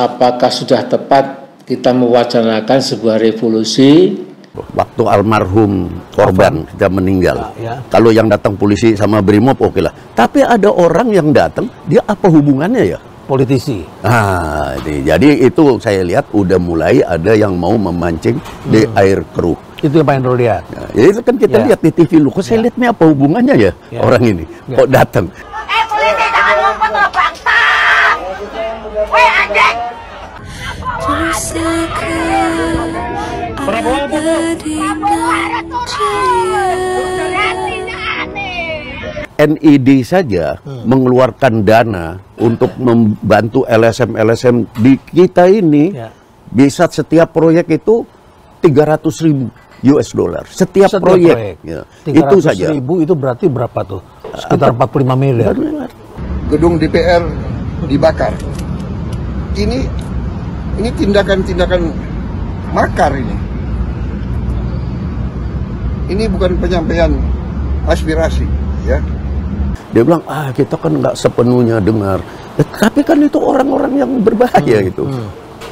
apakah sudah tepat kita mewacanakan sebuah revolusi? Waktu almarhum korban sudah meninggal, kalau yang datang polisi sama Brimob oke lah. Tapi ada orang yang datang, dia apa hubungannya ya? Politisi. Nah, jadi itu saya lihat udah mulai ada yang mau memancing di air keruh. Itu yang paling perlu lihat. Nah, itu kan kita lihat di TV lu, kok saya lihat ini apa hubungannya ya orang ini? Kok datang? Polisi jangan ngumpet lo bangsa! Weh anjing! NID saja mengeluarkan dana untuk membantu LSM di kita ini bisa setiap proyek itu 300.000 US dollar setiap proyek. Ya. 300.000 itu saja. Itu berarti berapa tuh? Sekitar 45 miliar. Gedung DPR dibakar. Ini tindakan-tindakan makar ini. Ini bukan penyampaian aspirasi, ya. Dia bilang, kita kan nggak sepenuhnya dengar. Tapi kan itu orang-orang yang berbahaya gitu.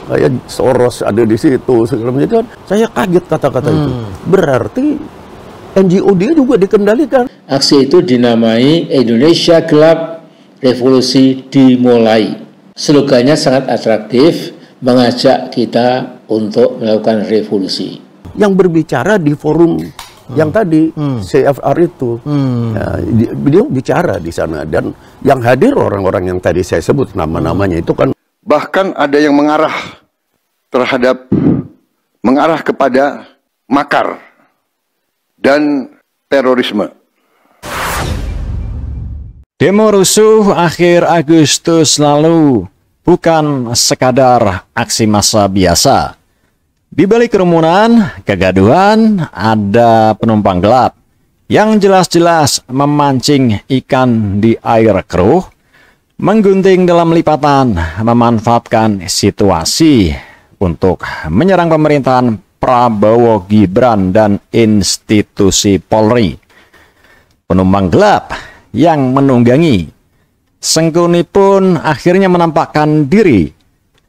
Kayak Soros ada di situ, segala macam. Saya kaget kata-kata itu. Berarti NGO dia juga dikendalikan. Aksi itu dinamai Indonesia Gelap, Revolusi Dimulai. Slogannya sangat atraktif, mengajak kita untuk melakukan revolusi. Yang berbicara di forum yang tadi CFR itu, beliau bicara di sana, dan yang hadir orang-orang yang tadi saya sebut nama-namanya itu kan. Bahkan ada yang mengarah kepada makar dan terorisme. Demo rusuh akhir Agustus lalu bukan sekadar aksi massa biasa. Di balik kerumunan, kegaduhan, ada penumpang gelap yang jelas-jelas memancing ikan di air keruh, menggunting dalam lipatan, memanfaatkan situasi untuk menyerang pemerintahan Prabowo Gibran dan institusi Polri. Penumpang gelap yang menunggangi Sengkuni pun akhirnya menampakkan diri.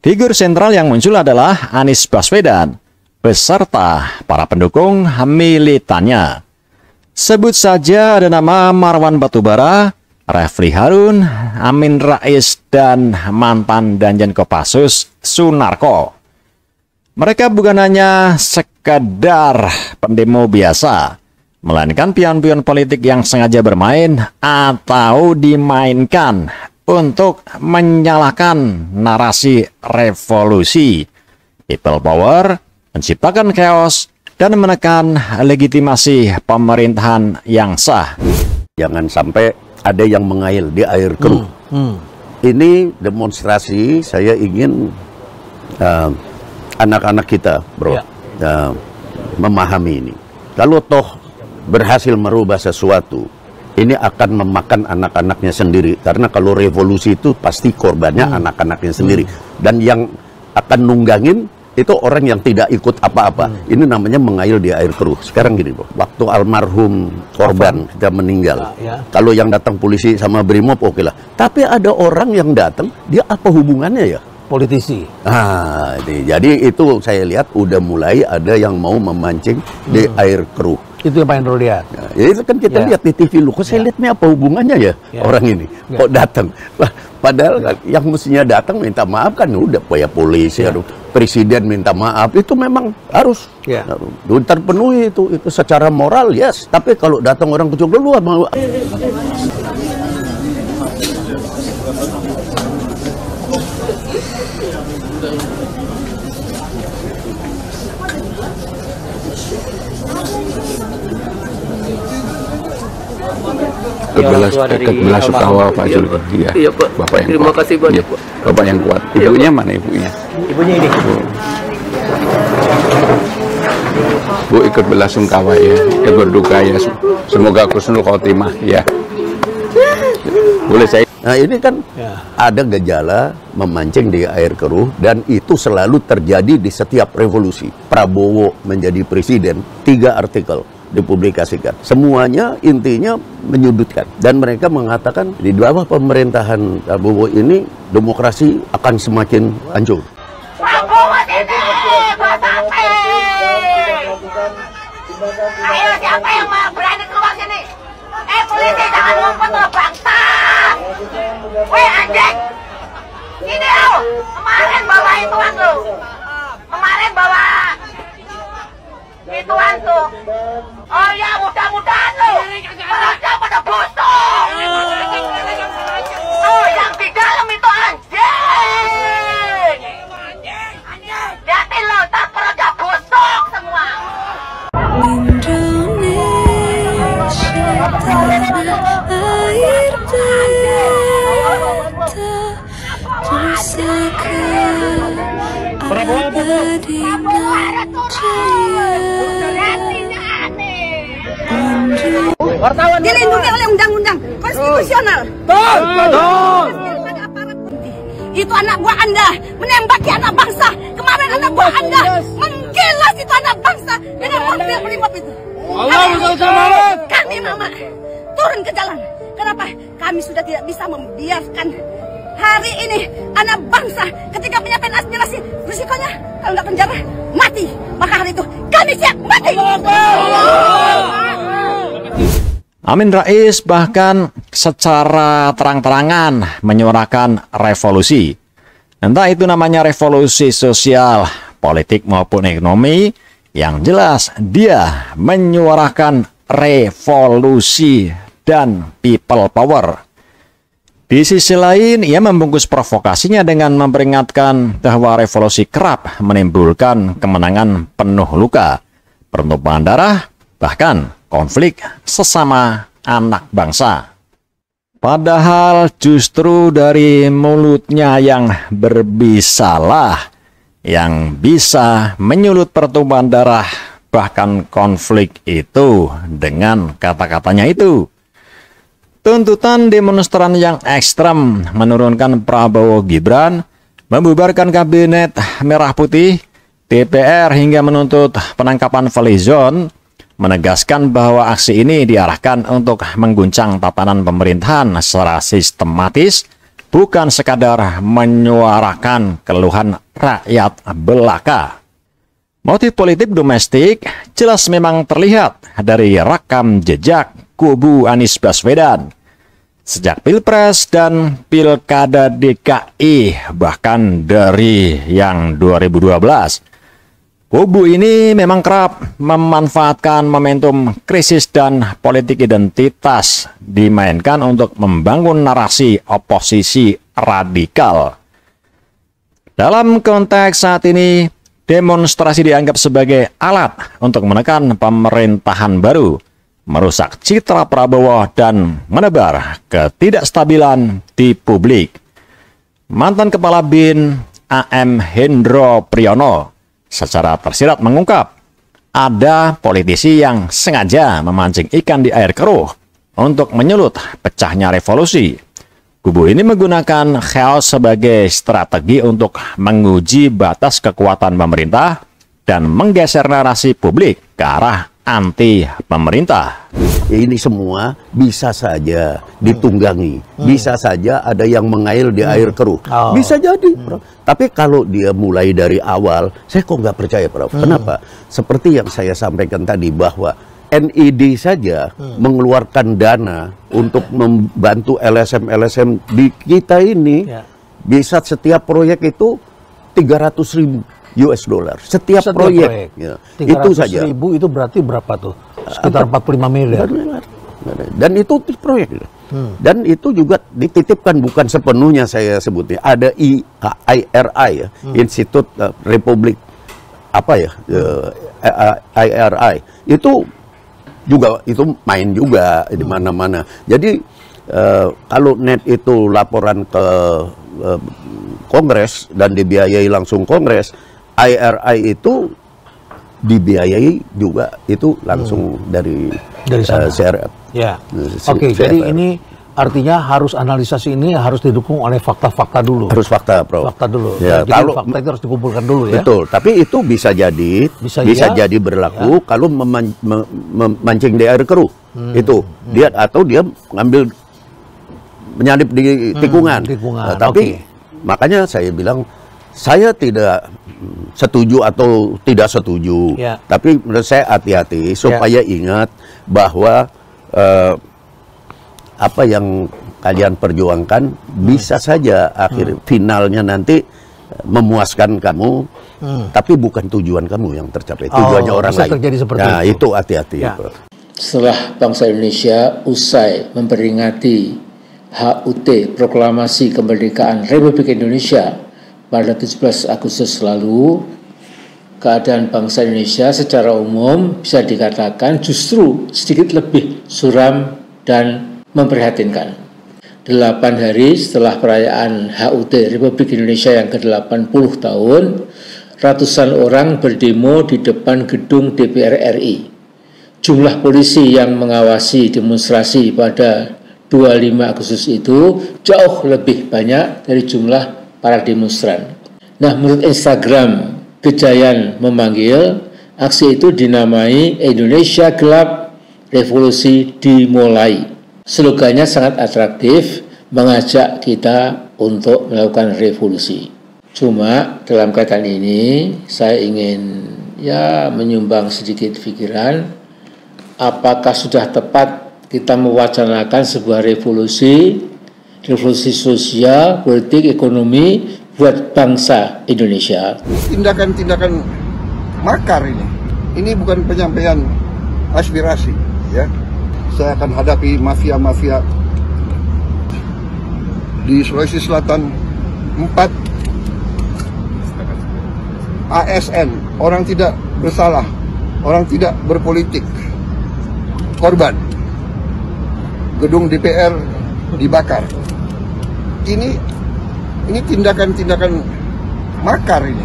Figur sentral yang muncul adalah Anies Baswedan beserta para pendukung militannya. Sebut saja ada nama Marwan Batubara, Refli Harun, Amin Rais, dan mantan Danjen Kopassus Sunarko. Mereka bukan hanya sekadar pendemo biasa, melainkan pion-pion politik yang sengaja bermain atau dimainkan untuk menyalakan narasi revolusi, people power, menciptakan chaos, dan menekan legitimasi pemerintahan yang sah. Jangan sampai ada yang mengail di air keruh. Ini demonstrasi, saya ingin anak-anak kita, bro, memahami ini. Kalau toh berhasil merubah sesuatu, ini akan memakan anak-anaknya sendiri. Karena kalau revolusi itu pasti korbannya anak-anaknya sendiri. Dan yang akan nunggangin itu orang yang tidak ikut apa-apa. Ini namanya mengail di air keruh. Sekarang gini, bro, waktu almarhum korban sudah meninggal, kalau yang datang polisi sama Brimob oke lah. Tapi ada orang yang datang, dia apa hubungannya ya? Politisi. Jadi itu saya lihat udah mulai ada yang mau memancing di air keruh. Itu yang paling perlu lihat. Itu kan kita lihat di TV lu, kok saya lihat ini apa hubungannya ya orang ini? Kok datang? Padahal yang mestinya datang minta maaf kan udah, ya polisi, presiden minta maaf, itu memang harus terpenuhi itu secara moral, yes. Tapi kalau datang orang kecil dulu mau. Bela Sungkawa Pak Zulkifli. Iya Pak. Bapak yang terima kuat. Kasih banyak Pak. Bapak yang kuat. Ibunya mana ibunya? Ibunya ini. Bu ikut bela sungkawa ya, ikut berduka ya. Semoga husnul khotimah ya. Boleh saya? Nah ini kan ada gejala memancing di air keruh, dan itu selalu terjadi di setiap revolusi. Prabowo menjadi presiden, 3 artikel. dipublikasikan. Semuanya intinya menyudutkan. Dan mereka mengatakan di bawah pemerintahan Prabowo ini demokrasi akan semakin hancur. Prabowo ini, Basape. Ayo siapa yang berani keluar sini? Polisi jangan ngumpet loh bangsa. Weh anjing. Sini lo. Kemarin bawa ituan lo. Kemarin bawa ituan tuh. Oh ya mudah-mudahan lo. Mereka pada busuk. Oh yang di dalam itu anjing. Lihatin lo, ntar perutnya busuk semua. Air dilindungi oleh undang-undang konstitusional. Itu anak buah Anda menembaki anak bangsa. Kemarin anak buah Anda menggilas itu anak bangsa dengan mobil brimob itu. Kami mama turun ke jalan. Kenapa? Kami sudah tidak bisa membiarkan hari ini anak bangsa ketika menyampaikan aspirasi, risikonya kalau nggak penjara mati. Maka hari itu kami siap mati. Amin Rais bahkan secara terang-terangan menyuarakan revolusi. Entah itu namanya revolusi sosial, politik maupun ekonomi, yang jelas dia menyuarakan revolusi dan people power. Di sisi lain, ia membungkus provokasinya dengan memperingatkan bahwa revolusi kerap menimbulkan kemenangan penuh luka, pertumpahan darah, bahkan konflik sesama anak bangsa. Padahal justru dari mulutnya yang berbisalah yang bisa menyulut pertumpahan darah, bahkan konflik itu dengan kata-katanya itu. Tuntutan demonstran yang ekstrem menurunkan Prabowo Gibran, membubarkan kabinet merah putih, DPR hingga menuntut penangkapan Fadlizon, menegaskan bahwa aksi ini diarahkan untuk mengguncang tatanan pemerintahan secara sistematis, bukan sekadar menyuarakan keluhan rakyat belaka. Motif politik domestik jelas memang terlihat dari rekam jejak kubu Anies Baswedan. Sejak Pilpres dan Pilkada DKI, bahkan dari yang 2012, kubu ini memang kerap memanfaatkan momentum krisis dan politik identitas dimainkan untuk membangun narasi oposisi radikal. Dalam konteks saat ini, demonstrasi dianggap sebagai alat untuk menekan pemerintahan baru, merusak citra Prabowo dan menebar ketidakstabilan di publik. Mantan Kepala BIN AM Hendro Priyono secara tersirat mengungkap, ada politisi yang sengaja memancing ikan di air keruh untuk menyulut pecahnya revolusi. Kubu ini menggunakan chaos sebagai strategi untuk menguji batas kekuatan pemerintah dan menggeser narasi publik ke arah anti pemerintah. Ini semua bisa saja ditunggangi, bisa saja ada yang mengail di air keruh, bisa jadi, Prof. Tapi kalau dia mulai dari awal, saya kok nggak percaya, Prof. Kenapa? Seperti yang saya sampaikan tadi bahwa NID saja mengeluarkan dana untuk membantu LSM-LSM di kita ini, bisa setiap proyek itu 300.000 US dollar setiap proyek. Ya. Itu saja. 300.000 itu berarti berapa tuh? Sekitar 45 miliar. Dan itu proyek. Dan itu juga dititipkan, bukan sepenuhnya saya sebutnya. Ada IRI ya, Institut Republik apa ya, IRI. Itu juga itu main juga di mana-mana. Jadi kalau net itu laporan ke Kongres dan dibiayai langsung Kongres, IRI itu dibiayai juga itu langsung dari sana. CRF. Ya. Oke, jadi ini Artinya harus analisasi ini harus didukung oleh fakta-fakta dulu. Harus fakta, Prof. Fakta dulu. Ya, jadi kalau fakta itu harus dikumpulkan dulu ya. Betul, tapi itu bisa jadi berlaku kalau memancing di air keruh. Itu dia atau dia ngambil menyalip di tikungan. Nah, tapi makanya saya bilang saya tidak setuju atau tidak setuju. Tapi menurut saya hati-hati supaya ingat bahwa apa yang kalian perjuangkan bisa saja akhir finalnya nanti memuaskan kamu, tapi bukan tujuan kamu yang tercapai, tujuannya orang lain. Nah, itu hati-hati. Setelah bangsa Indonesia usai memperingati HUT Proklamasi Kemerdekaan Republik Indonesia pada 17 Agustus lalu, keadaan bangsa Indonesia secara umum bisa dikatakan justru sedikit lebih suram dan memprihatinkan. 8 hari setelah perayaan HUT Republik Indonesia yang ke-80 tahun, ratusan orang berdemo di depan gedung DPR RI. Jumlah polisi yang mengawasi demonstrasi pada 25 Agustus itu jauh lebih banyak dari jumlah para demonstran. Nah, menurut Instagram Gejayan Memanggil, aksi itu dinamai Indonesia Gelap, Revolusi Dimulai. Slogannya sangat atraktif, mengajak kita untuk melakukan revolusi. Cuma dalam kaitan ini saya ingin menyumbang sedikit pikiran, apakah sudah tepat kita mewacanakan sebuah revolusi sosial, politik, ekonomi buat bangsa Indonesia. Tindakan-tindakan makar ini bukan penyampaian aspirasi, ya. Saya akan hadapi mafia-mafia di Sulawesi Selatan. 4 ASN, orang tidak bersalah, orang tidak berpolitik, korban. Gedung DPR dibakar. Ini tindakan-tindakan makar ini.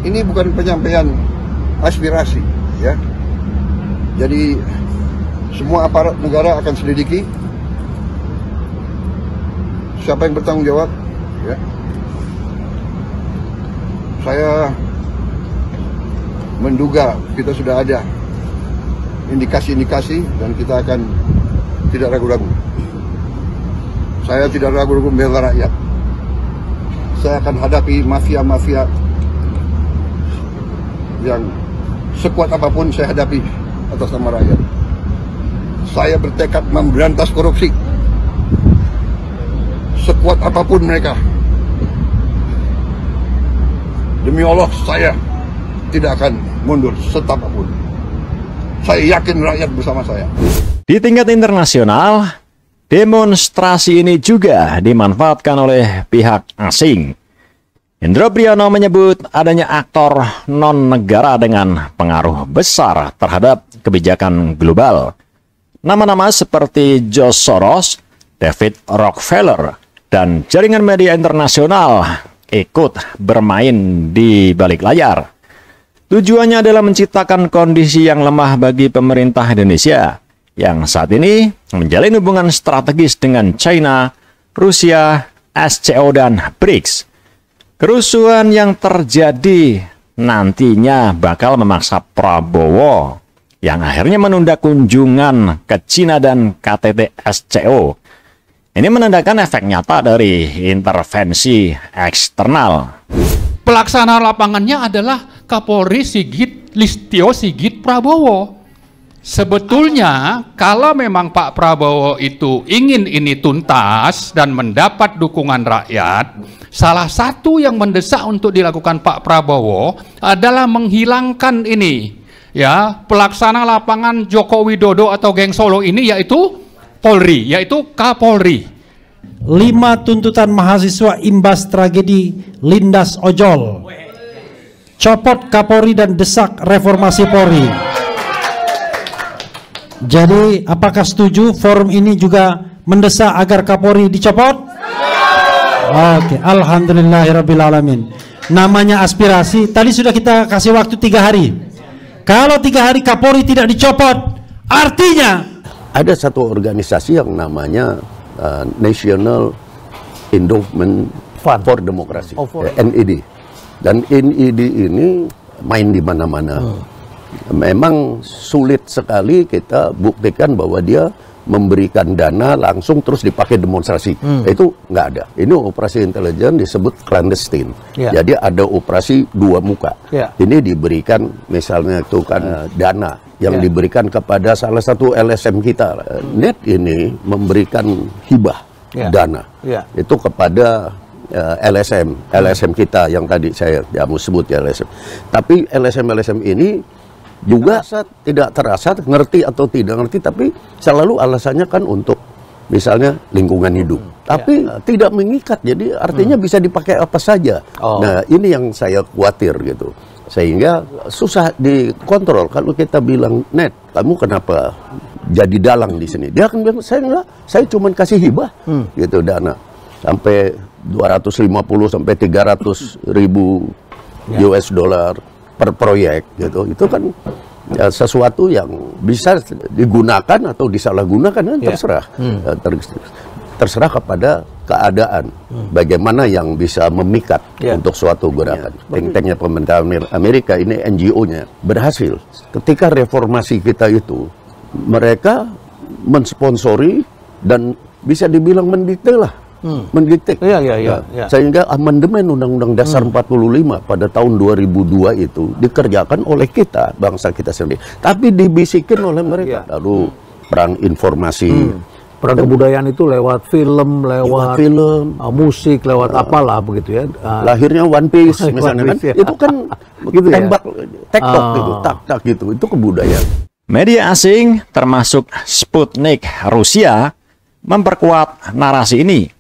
Ini bukan penyampaian aspirasi, ya. Jadi semua aparat negara akan selidiki siapa yang bertanggung jawab, ya. Saya menduga kita sudah ada indikasi-indikasi dan kita akan tidak ragu-ragu. Saya tidak ragu-ragu membela rakyat. Saya akan hadapi mafia-mafia yang sekuat apapun saya hadapi atas nama rakyat. Saya bertekad memberantas korupsi sekuat apapun mereka. Demi Allah, saya tidak akan mundur setapapun. Saya yakin rakyat bersama saya. Di tingkat internasional, demonstrasi ini juga dimanfaatkan oleh pihak asing. Hendro Priyono menyebut adanya aktor non-negara dengan pengaruh besar terhadap kebijakan global. Nama-nama seperti George Soros, David Rockefeller, dan jaringan media internasional ikut bermain di balik layar. Tujuannya adalah menciptakan kondisi yang lemah bagi pemerintah Indonesia yang saat ini menjalin hubungan strategis dengan China, Rusia, SCO, dan BRICS. Kerusuhan yang terjadi nantinya bakal memaksa Prabowo yang akhirnya menunda kunjungan ke China dan KTT SCO. Ini menandakan efek nyata dari intervensi eksternal. Pelaksana lapangannya adalah Kapolri Listio Sigit Prabowo. Sebetulnya kalau memang Pak Prabowo itu ingin ini tuntas dan mendapat dukungan rakyat, salah satu yang mendesak untuk dilakukan Pak Prabowo adalah menghilangkan ini, ya, pelaksana lapangan Joko Widodo atau geng Solo ini, yaitu Polri, yaitu Kapolri. 5 tuntutan mahasiswa imbas tragedi Lindas Ojol. Copot Kapolri dan desak reformasi Polri. Jadi apakah setuju forum ini juga mendesak agar Kapolri dicopot? Oke, alhamdulillahirrabbilalamin. Namanya aspirasi, tadi sudah kita kasih waktu 3 hari. Kalau 3 hari Kapolri tidak dicopot, artinya ada satu organisasi yang namanya National Endowment for Democracy, NED. Dan NED ini main di mana-mana. Memang sulit sekali kita buktikan bahwa dia memberikan dana langsung terus dipakai demonstrasi. Itu nggak ada. Ini operasi intelijen disebut clandestine. Jadi ada operasi dua muka. Ini diberikan misalnya itu kan dana yang diberikan kepada salah satu LSM kita. NED ini memberikan hibah dana. Itu kepada LSM kita yang tadi saya mau sebut ya LSM. Tapi LSM ini juga tidak terasa ngerti atau tidak ngerti, tapi selalu alasannya kan untuk misalnya lingkungan hidup, tapi tidak mengikat, jadi artinya bisa dipakai apa saja. Nah ini yang saya khawatir gitu, sehingga susah dikontrol. Kalau kita bilang NED, kamu kenapa jadi dalang di sini, dia akan bilang saya enggak, saya cuma kasih hibah gitu dana sampai 250 sampai 300 ribu US dollar per proyek gitu. Itu kan sesuatu yang bisa digunakan atau disalahgunakan, kan terserah. Terserah kepada keadaan bagaimana yang bisa memikat untuk suatu gerakan. Think-tanknya pemerintah Amerika ini, NGO-nya berhasil. Ketika reformasi kita itu, mereka mensponsori dan bisa dibilang mendikte lah. Mendikte. Sehingga amandemen Undang-Undang Dasar 45 pada tahun 2002 itu dikerjakan oleh kita, bangsa kita sendiri. Tapi dibisikin oleh mereka. Lalu perang informasi. Perang kebudayaan itu lewat film, lewat musik, lewat apalah begitu ya. Lahirnya One Piece misalnya kan. Itu kan gitu tembak, tektok gitu, tak-tak gitu. Itu kebudayaan. Media asing termasuk Sputnik Rusia memperkuat narasi ini.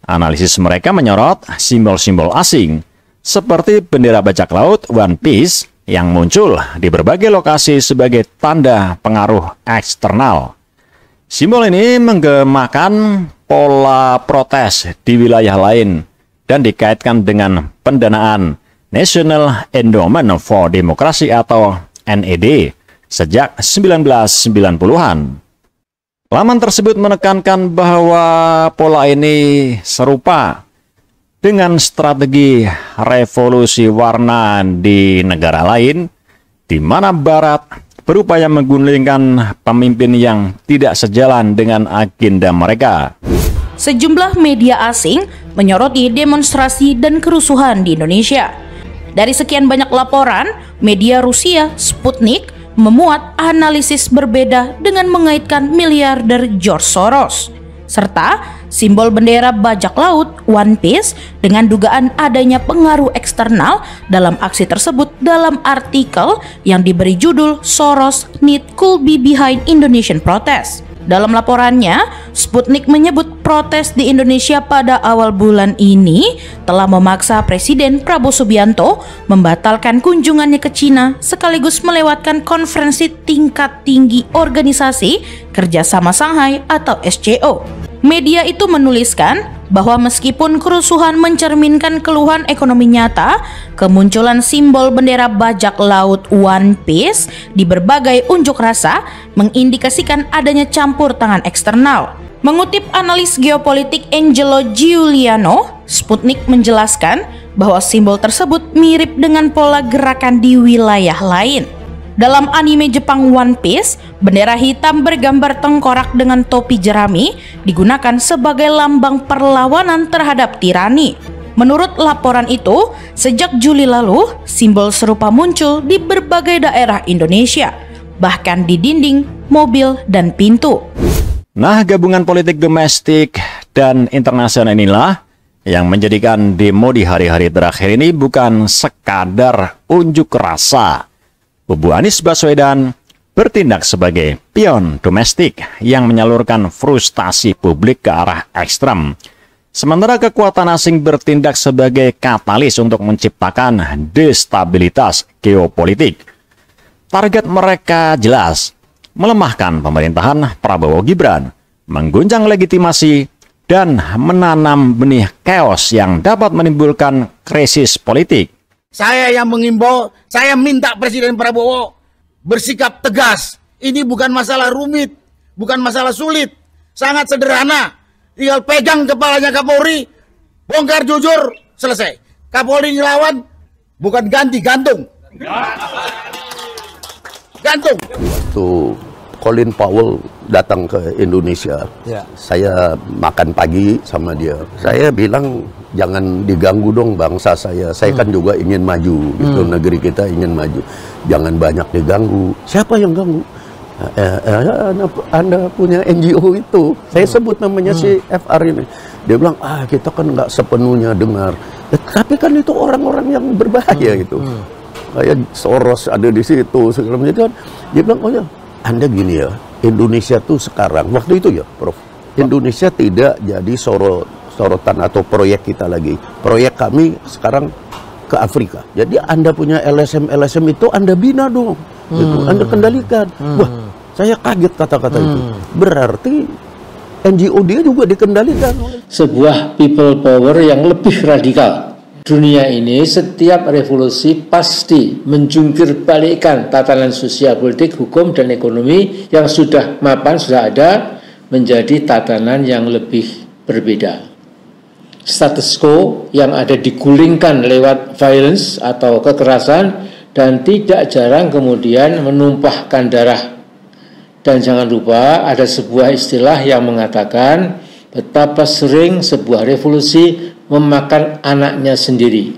Analisis mereka menyorot simbol-simbol asing seperti bendera bajak laut One Piece yang muncul di berbagai lokasi sebagai tanda pengaruh eksternal. Simbol ini menggemakan pola protes di wilayah lain dan dikaitkan dengan pendanaan National Endowment for Democracy atau NED sejak 1990-an. Laman tersebut menekankan bahwa pola ini serupa dengan strategi revolusi warna di negara lain, di mana Barat berupaya menggulingkan pemimpin yang tidak sejalan dengan agenda mereka. Sejumlah media asing menyoroti demonstrasi dan kerusuhan di Indonesia. Dari sekian banyak laporan, media Rusia Sputnik memuat analisis berbeda dengan mengaitkan miliarder George Soros, serta simbol bendera bajak laut One Piece dengan dugaan adanya pengaruh eksternal dalam aksi tersebut dalam artikel yang diberi judul Soros Need Could Be Behind Indonesian Protest. Dalam laporannya, Sputnik menyebut protes di Indonesia pada awal bulan ini telah memaksa Presiden Prabowo Subianto membatalkan kunjungannya ke Cina sekaligus melewatkan konferensi tingkat tinggi Organisasi Kerjasama Shanghai atau SCO. Media itu menuliskan bahwa meskipun kerusuhan mencerminkan keluhan ekonomi nyata, kemunculan simbol bendera bajak laut One Piece di berbagai unjuk rasa mengindikasikan adanya campur tangan eksternal. Mengutip analis geopolitik Angelo Giuliano, Sputnik menjelaskan bahwa simbol tersebut mirip dengan pola gerakan di wilayah lain. Dalam anime Jepang One Piece, bendera hitam bergambar tengkorak dengan topi jerami digunakan sebagai lambang perlawanan terhadap tirani. Menurut laporan itu, sejak Juli lalu, simbol serupa muncul di berbagai daerah Indonesia, bahkan di dinding, mobil, dan pintu. Nah, gabungan politik domestik dan internasional inilah yang menjadikan demo di hari-hari terakhir ini bukan sekadar unjuk rasa. Kubu Anies Baswedan bertindak sebagai pion domestik yang menyalurkan frustasi publik ke arah ekstrem. Sementara kekuatan asing bertindak sebagai katalis untuk menciptakan destabilitas geopolitik. Target mereka jelas, melemahkan pemerintahan Prabowo Gibran, mengguncang legitimasi, dan menanam benih chaos yang dapat menimbulkan krisis politik. Saya yang mengimbau, saya minta Presiden Prabowo bersikap tegas. Ini bukan masalah rumit, bukan masalah sulit, sangat sederhana. Tinggal pegang kepalanya Kapolri, bongkar jujur, selesai. Kapolri ngelawan, bukan ganti, gantung. Gantung. Waktu Colin Powell datang ke Indonesia, saya makan pagi sama dia. Saya bilang, jangan diganggu dong bangsa saya. Saya kan juga ingin maju, gitu. Negeri kita ingin maju. Jangan banyak diganggu. Siapa yang ganggu? Anda punya NGO itu. Saya sebut namanya si FR ini. Dia bilang, kita kan nggak sepenuhnya dengar. Tapi kan itu orang-orang yang berbahaya gitu. Kayak Soros ada di situ, segala macam. Dia bilang, oh ya, Anda gini ya, Indonesia tuh sekarang, waktu itu ya Prof, Indonesia tidak jadi sorotan atau proyek kita lagi. Proyek kami sekarang ke Afrika. Jadi Anda punya LSM itu Anda bina dong, gitu. Anda kendalikan. Wah, saya kaget kata-kata itu. Berarti NGO dia juga dikendalikan. Sebuah people power yang lebih radikal. Dunia ini setiap revolusi pasti menjungkir balikkan tatanan sosial, politik, hukum, dan ekonomi yang sudah mapan, sudah ada, menjadi tatanan yang lebih berbeda. Status quo yang ada digulingkan lewat violence atau kekerasan dan tidak jarang kemudian menumpahkan darah. Dan jangan lupa ada sebuah istilah yang mengatakan betapa sering sebuah revolusi memakan anaknya sendiri.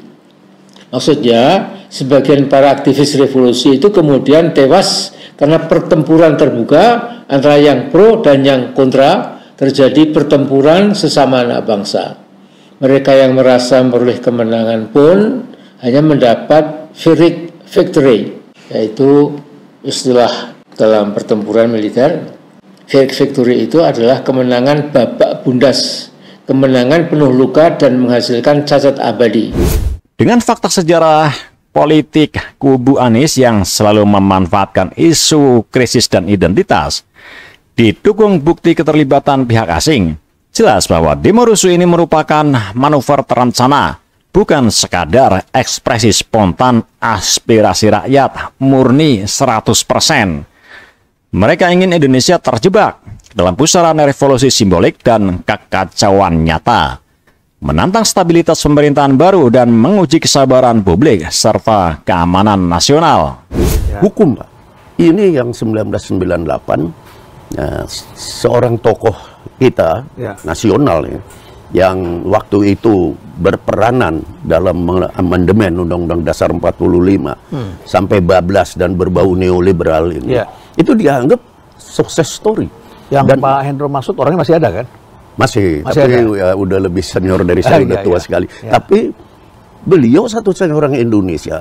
Maksudnya, sebagian para aktivis revolusi itu kemudian tewas karena pertempuran terbuka antara yang pro dan yang kontra, terjadi pertempuran sesama anak bangsa. Mereka yang merasa memperoleh kemenangan pun hanya mendapat Pyrrhic victory, yaitu istilah dalam pertempuran militer. Pyrrhic victory itu adalah kemenangan babak bundas, kemenangan penuh luka dan menghasilkan cacat abadi. Dengan fakta sejarah politik kubu Anies yang selalu memanfaatkan isu krisis dan identitas, didukung bukti keterlibatan pihak asing, jelas bahwa demo rusuh ini merupakan manuver terencana, bukan sekadar ekspresi spontan aspirasi rakyat murni 100%. Mereka ingin Indonesia terjebak dalam pusaran revolusi simbolik dan kekacauan nyata, menantang stabilitas pemerintahan baru dan menguji kesabaran publik serta keamanan nasional. Hukum, Pak. Ini yang 1998, seorang tokoh kita nasional ya, yang waktu itu berperanan dalam amandemen Undang-Undang Dasar 45 sampai bablas dan berbau neoliberal ini. Itu dianggap sukses story. Yang dan Pak Hendro maksud orangnya masih ada kan? Masih tapi ada. Ya udah lebih senior dari saya, udah tua sekali. Tapi beliau satu-satunya orang Indonesia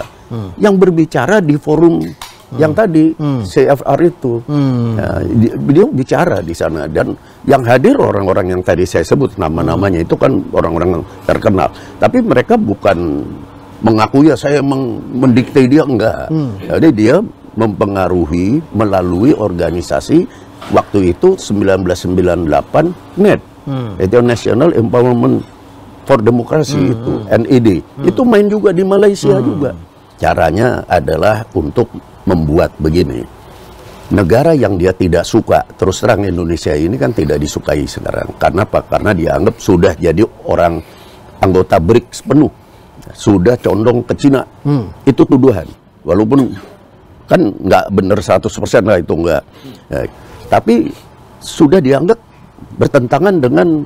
yang berbicara di forum yang tadi CFR itu. Beliau bicara di sana dan yang hadir orang-orang yang tadi saya sebut nama-namanya itu kan orang-orang terkenal. Tapi mereka bukan mengaku ya saya mendikte dia, enggak. Jadi dia mempengaruhi melalui organisasi waktu itu 1998 NED, itu National Empowerment for Democracy itu NED. Itu main juga di Malaysia juga. Caranya adalah untuk membuat begini. Negara yang dia tidak suka, terus terang Indonesia ini kan tidak disukai sekarang. Karena apa? Karena dianggap sudah jadi orang anggota BRICS penuh. Sudah condong ke Cina. Itu tuduhan. Walaupun kan nggak benar 100% lah itu nggak. Tapi sudah dianggap bertentangan dengan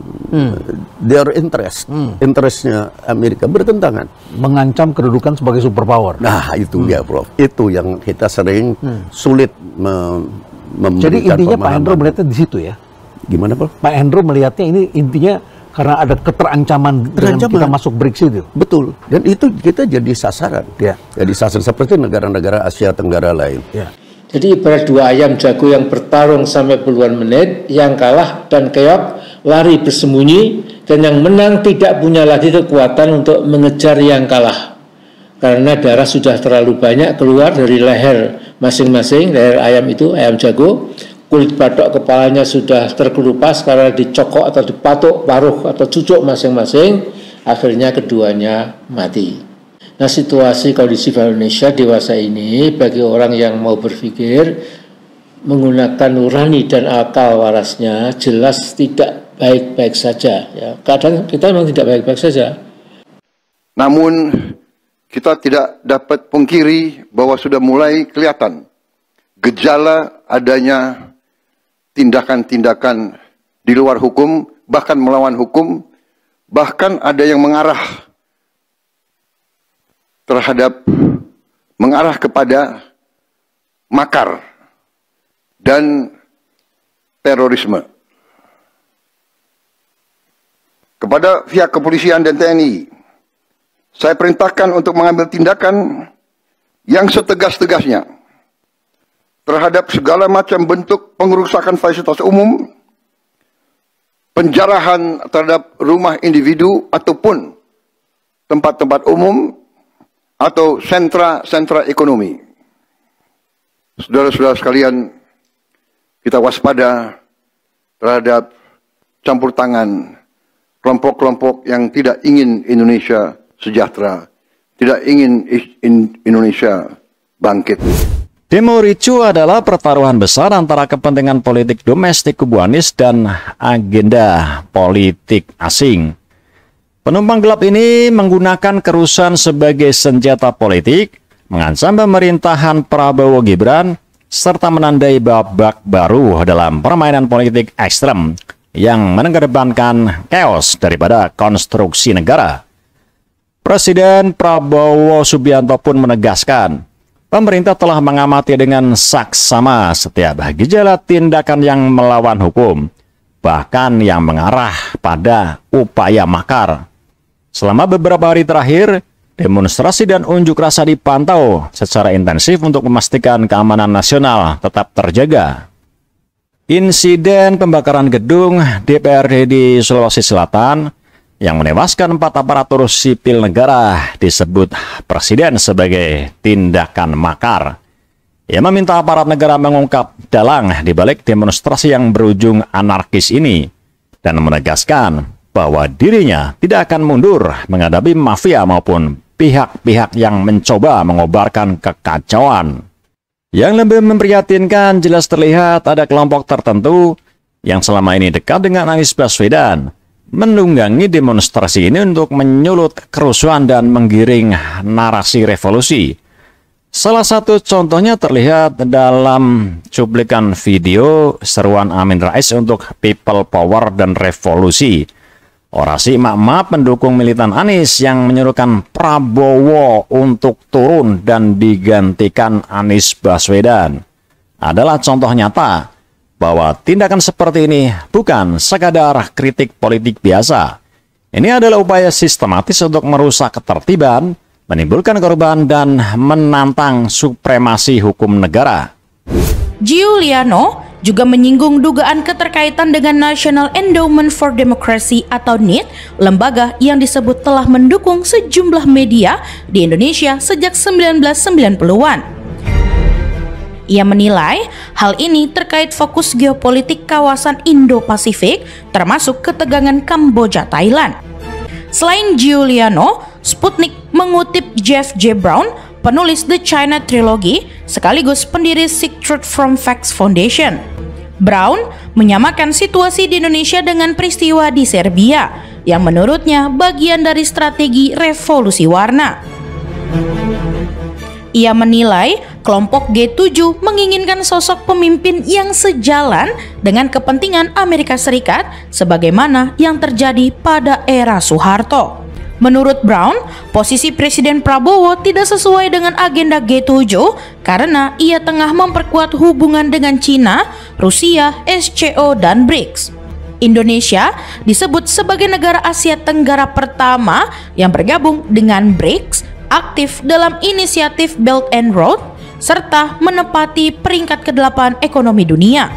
their interest. Interestnya Amerika bertentangan. Mengancam kedudukan sebagai superpower. Nah itu dia Prof. Itu yang kita sering sulit memberikan. Jadi intinya Pak Hendro melihatnya di situ ya? Gimana Prof? Pak Hendro melihatnya ini intinya karena ada keterancaman dengan kita masuk BRICS itu. Betul. Dan itu kita jadi sasaran. Jadi sasaran seperti negara-negara Asia Tenggara lain. Jadi ibarat dua ayam jago yang bertarung sampai puluhan menit, yang kalah dan keok lari bersembunyi, dan yang menang tidak punya lagi kekuatan untuk mengejar yang kalah. Karena darah sudah terlalu banyak keluar dari leher masing-masing, leher ayam itu, ayam jago. Kulit batok kepalanya sudah terkelupas karena dicokok atau dipatuk paruh atau cucuk masing-masing, akhirnya keduanya mati. Nah, situasi kondisi Indonesia dewasa ini bagi orang yang mau berpikir menggunakan nurani dan akal warasnya jelas tidak baik-baik saja. Ya. Kadang kita memang tidak baik-baik saja. Namun kita tidak dapat pungkiri bahwa sudah mulai kelihatan gejala adanya tindakan-tindakan di luar hukum, bahkan melawan hukum, bahkan ada yang mengarah kepada makar dan terorisme. Kepada pihak kepolisian dan TNI, saya perintahkan untuk mengambil tindakan yang setegas-tegasnya terhadap segala macam bentuk pengerusakan fasilitas umum, penjarahan terhadap rumah individu ataupun tempat-tempat umum atau sentra-sentra ekonomi. Saudara-saudara sekalian, kita waspada terhadap campur tangan kelompok-kelompok yang tidak ingin Indonesia sejahtera, tidak ingin Indonesia bangkit. Demo ricu adalah pertaruhan besar antara kepentingan politik domestik kubu Anies dan agenda politik asing. Penumpang gelap ini menggunakan kerusuhan sebagai senjata politik, mengancam pemerintahan Prabowo Gibran, serta menandai babak baru dalam permainan politik ekstrem yang mengedepankan chaos daripada konstruksi negara. Presiden Prabowo Subianto pun menegaskan, pemerintah telah mengamati dengan saksama setiap gejala tindakan yang melawan hukum, bahkan yang mengarah pada upaya makar. Selama beberapa hari terakhir, demonstrasi dan unjuk rasa dipantau secara intensif untuk memastikan keamanan nasional tetap terjaga. Insiden pembakaran gedung DPRD di Sulawesi Selatan yang menewaskan 4 aparatur sipil negara disebut Presiden sebagai tindakan makar. Ia meminta aparat negara mengungkap dalang di balik demonstrasi yang berujung anarkis ini dan menegaskan bahwa dirinya tidak akan mundur menghadapi mafia maupun pihak-pihak yang mencoba mengobarkan kekacauan. Yang lebih memprihatinkan jelas terlihat ada kelompok tertentu yang selama ini dekat dengan Anies Baswedan menunggangi demonstrasi ini untuk menyulut kerusuhan dan menggiring narasi revolusi. Salah satu contohnya terlihat dalam cuplikan video seruan Amin Rais untuk People Power dan Revolusi. Orasi emak-emak pendukung militan Anies yang menyerukan Prabowo untuk turun dan digantikan Anies Baswedan adalah contoh nyata bahwa tindakan seperti ini bukan sekadar kritik politik biasa. Ini adalah upaya sistematis untuk merusak ketertiban, menimbulkan korban, dan menantang supremasi hukum negara. Giuliano juga menyinggung dugaan keterkaitan dengan National Endowment for Democracy atau NID, lembaga yang disebut telah mendukung sejumlah media di Indonesia sejak 1990-an. Ia menilai hal ini terkait fokus geopolitik kawasan Indo-Pasifik, termasuk ketegangan Kamboja, Thailand. Selain Giuliano, Sputnik mengutip Jeff J. Brown, penulis The China Trilogy, sekaligus pendiri Seek Truth from Facts Foundation. Brown menyamakan situasi di Indonesia dengan peristiwa di Serbia, yang menurutnya bagian dari strategi revolusi warna. Ia menilai kelompok G7 menginginkan sosok pemimpin yang sejalan dengan kepentingan Amerika Serikat sebagaimana yang terjadi pada era Soeharto. Menurut Brown, posisi Presiden Prabowo tidak sesuai dengan agenda G7 karena ia tengah memperkuat hubungan dengan Cina, Rusia, SCO, dan BRICS. Indonesia disebut sebagai negara Asia Tenggara pertama yang bergabung dengan BRICS, aktif dalam inisiatif Belt and Road, serta menempati peringkat ke-8 ekonomi dunia.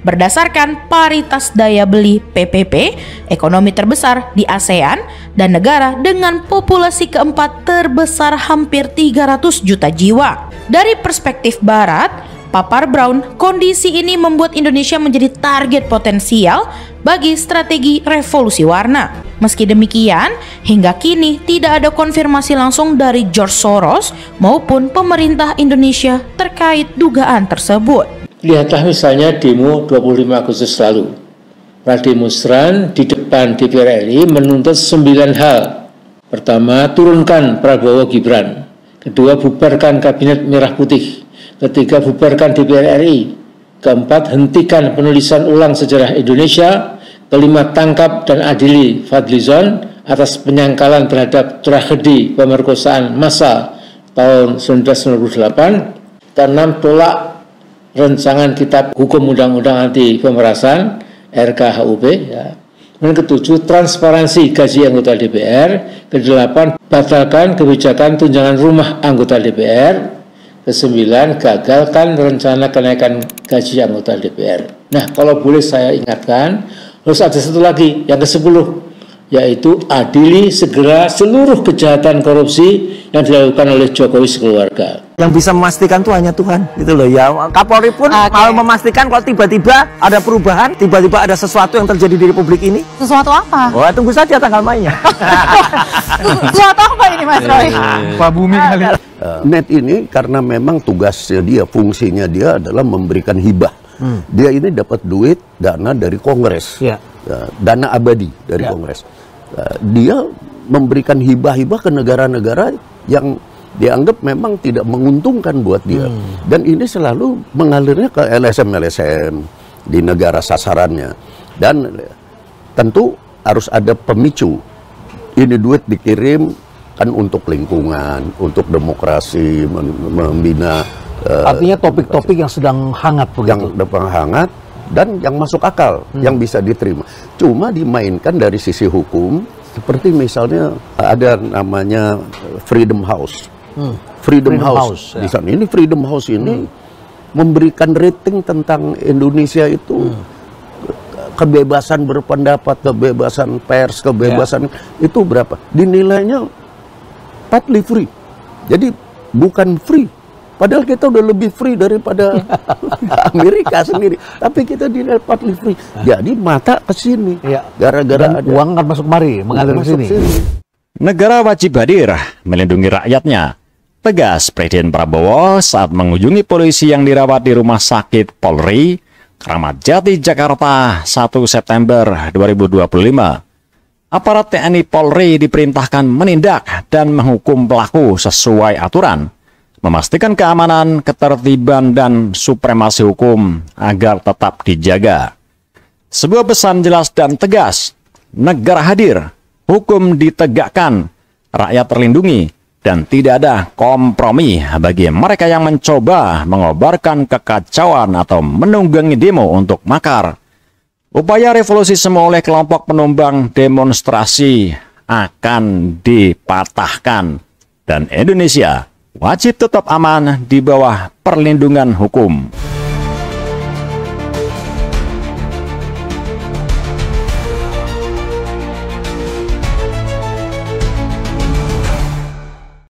Berdasarkan paritas daya beli PPP, ekonomi terbesar di ASEAN dan negara dengan populasi keempat terbesar hampir 300 juta jiwa. Dari perspektif Barat, papar Brown, kondisi ini membuat Indonesia menjadi target potensial bagi strategi revolusi warna. Meski demikian, hingga kini tidak ada konfirmasi langsung dari George Soros maupun pemerintah Indonesia terkait dugaan tersebut. Lihatlah misalnya demo 25 Agustus lalu. Para demonstran di depan DPR RI menuntut 9 hal. Pertama, turunkan Prabowo Gibran. Kedua, bubarkan Kabinet Merah Putih. Ketiga, bubarkan DPR RI. Keempat, hentikan penulisan ulang sejarah Indonesia. Kelima, tangkap dan adili Fadlizon atas penyangkalan terhadap tragedi pemerkosaan massal tahun 1998. Keenam, tolak rancangan kitab hukum undang-undang anti pemerasan RKHUP. Ya. Dan ketujuh, transparansi gaji anggota DPR. Kedelapan, batalkan kebijakan tunjangan rumah anggota DPR. Kesembilan, gagalkan rencana kenaikan gaji anggota DPR. Nah, kalau boleh saya ingatkan, harus ada satu lagi, yang ke-10, yaitu adili segera seluruh kejahatan korupsi yang dilakukan oleh Jokowi sekeluarga. Yang bisa memastikan tuh hanya Tuhan, gitu loh ya. Kapolri pun mau memastikan kalau tiba-tiba ada perubahan, tiba-tiba ada sesuatu yang terjadi di Republik ini. Sesuatu apa? Oh, tunggu saja tanggal mainnya. Sesuatu apa ini, Mas Roy? Pak Bumi kali. Net ini karena memang tugasnya dia, fungsinya dia adalah memberikan hibah. Dia ini dapat duit, dana dari Kongres, dana abadi dari Kongres. Dia memberikan hibah-hibah ke negara-negara yang dianggap memang tidak menguntungkan buat dia. Dan ini selalu mengalirnya ke LSM-LSM di negara sasarannya. Dan tentu harus ada pemicu. Ini duit dikirim kan untuk lingkungan, untuk demokrasi, membina. Artinya topik-topik yang sedang hangat begitu. Yang sedang hangat dan yang masuk akal, yang bisa diterima. Cuma dimainkan dari sisi hukum, seperti misalnya ada namanya Freedom House. Freedom House. Di sana ini Freedom House ini memberikan rating tentang Indonesia itu kebebasan berpendapat, kebebasan pers, kebebasan itu berapa? Dinilainya partly free. Jadi bukan free. Padahal kita udah lebih free daripada Amerika sendiri. Tapi kita dinilai partly free. Jadi mata ke sini. Gara-gara ada uang kan masuk kemari, mengalir ke sini. Negara wajib hadir melindungi rakyatnya. Tegas Presiden Prabowo saat mengunjungi polisi yang dirawat di Rumah Sakit Polri, Kramat Jati, Jakarta, 1 September 2025. Aparat TNI Polri diperintahkan menindak dan menghukum pelaku sesuai aturan, memastikan keamanan, ketertiban, dan supremasi hukum agar tetap dijaga. Sebuah pesan jelas dan tegas, negara hadir, hukum ditegakkan, rakyat terlindungi, dan tidak ada kompromi bagi mereka yang mencoba mengobarkan kekacauan atau menunggangi demo untuk makar. Upaya revolusi semu oleh kelompok penumbang demonstrasi akan dipatahkan, dan Indonesia wajib tetap aman di bawah perlindungan hukum.